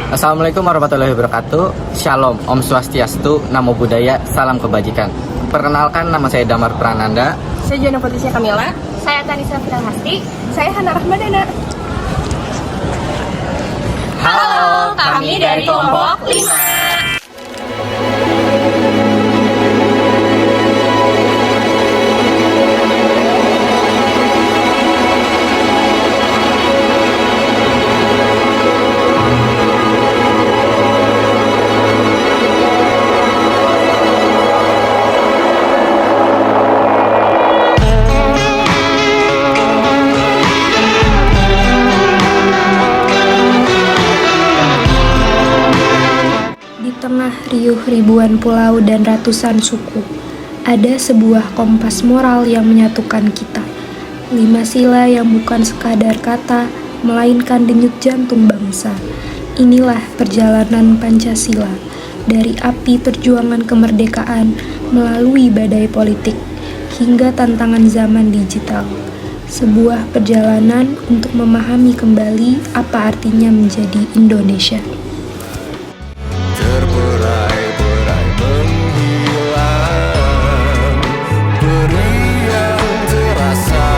Assalamualaikum warahmatullahi wabarakatuh. Shalom, Om Swastiastu, Namo Buddhaya, Salam Kebajikan. Perkenalkan, nama saya Damar Prananda. Saya Jono Patricia Kamila. Saya Tanisa Firahasti. Saya Hana Rahmadana. Halo, kami dari kelompok 5. Di tengah riuh ribuan pulau dan ratusan suku, ada sebuah kompas moral yang menyatukan kita. 5 sila yang bukan sekadar kata, melainkan denyut jantung bangsa. Inilah perjalanan Pancasila, dari api perjuangan kemerdekaan melalui badai politik, hingga tantangan zaman digital. Sebuah perjalanan untuk memahami kembali apa artinya menjadi Indonesia. Terberai-berai menghilang, beri yang terasa,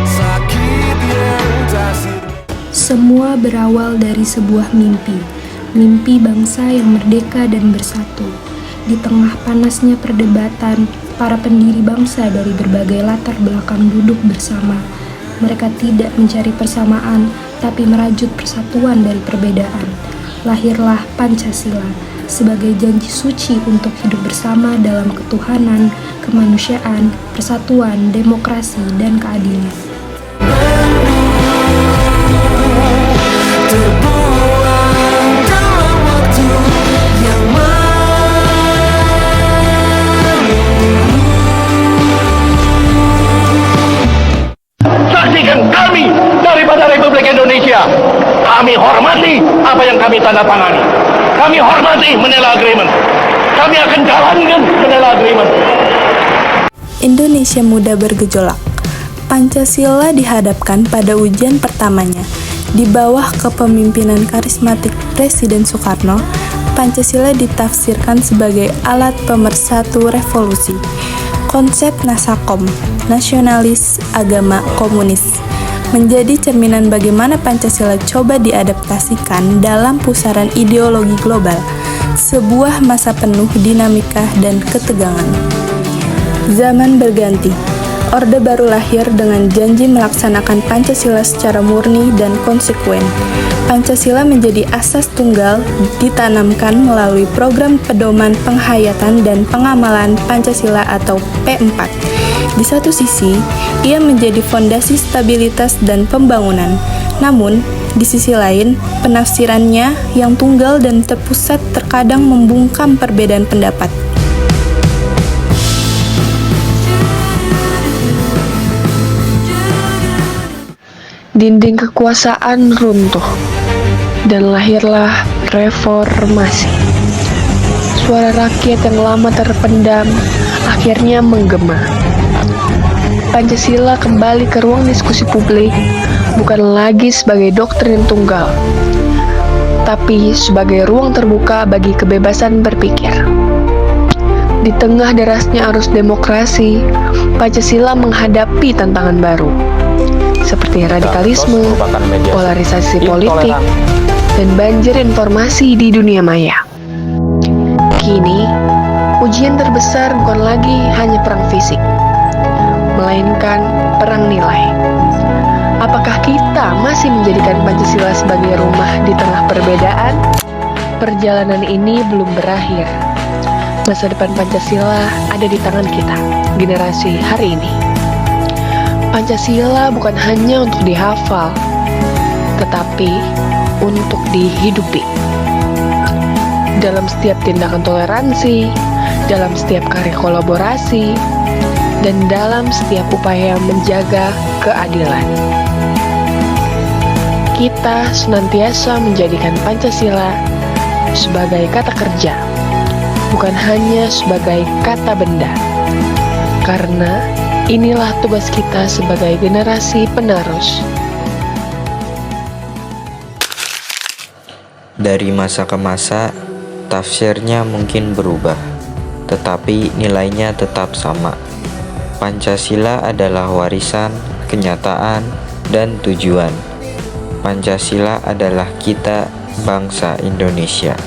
sakit yang tasir. Semua berawal dari sebuah mimpi bangsa yang merdeka dan bersatu. Di tengah panasnya perdebatan, para pendiri bangsa dari berbagai latar belakang duduk bersama. Mereka tidak mencari persamaan, tapi merajut persatuan dari perbedaan. Lahirlah Pancasila sebagai janji suci untuk hidup bersama dalam ketuhanan, kemanusiaan, persatuan, demokrasi, dan keadilan. Terbuang dalam waktu yang Saksikan kami daripada Republik Indonesia. Kami hormati apa yang kami tanda tangani. Kami hormati Manila Agreement. Kami akan jalankan Manila Agreement. Indonesia muda bergejolak. Pancasila dihadapkan pada ujian pertamanya. Di bawah kepemimpinan karismatik Presiden Soekarno, Pancasila ditafsirkan sebagai alat pemersatu revolusi. Konsep Nasakom, nasionalis agama komunis, menjadi cerminan bagaimana Pancasila coba diadaptasikan dalam pusaran ideologi global, sebuah masa penuh dinamika dan ketegangan. Zaman berganti, Orde Baru lahir dengan janji melaksanakan Pancasila secara murni dan konsekuen. Pancasila menjadi asas tunggal ditanamkan melalui program pedoman penghayatan dan pengamalan Pancasila atau P4. Di satu sisi, ia menjadi fondasi stabilitas dan pembangunan. Namun, di sisi lain, penafsirannya yang tunggal dan terpusat terkadang membungkam perbedaan pendapat. Dinding kekuasaan runtuh, dan lahirlah reformasi. Suara rakyat yang lama terpendam akhirnya menggema. Pancasila kembali ke ruang diskusi publik, bukan lagi sebagai doktrin tunggal, tapi sebagai ruang terbuka bagi kebebasan berpikir. Di tengah derasnya arus demokrasi, Pancasila menghadapi tantangan baru, seperti radikalisme, polarisasi politik, dan banjir informasi di dunia maya. Kini, ujian terbesar bukan lagi hanya perang fisik, melainkan perang nilai. Apakah kita masih menjadikan Pancasila sebagai rumah di tengah perbedaan? Perjalanan ini belum berakhir. Masa depan Pancasila ada di tangan kita, generasi hari ini. Pancasila bukan hanya untuk dihafal, tetapi untuk dihidupi. Dalam setiap tindakan toleransi, dalam setiap karya kolaborasi, dan dalam setiap upaya menjaga keadilan. Kita senantiasa menjadikan Pancasila sebagai kata kerja, bukan hanya sebagai kata benda. Karena inilah tugas kita sebagai generasi penerus. Dari masa ke masa, tafsirnya mungkin berubah, tetapi nilainya tetap sama. Pancasila adalah warisan, kenyataan, dan tujuan. Pancasila adalah kita, bangsa Indonesia.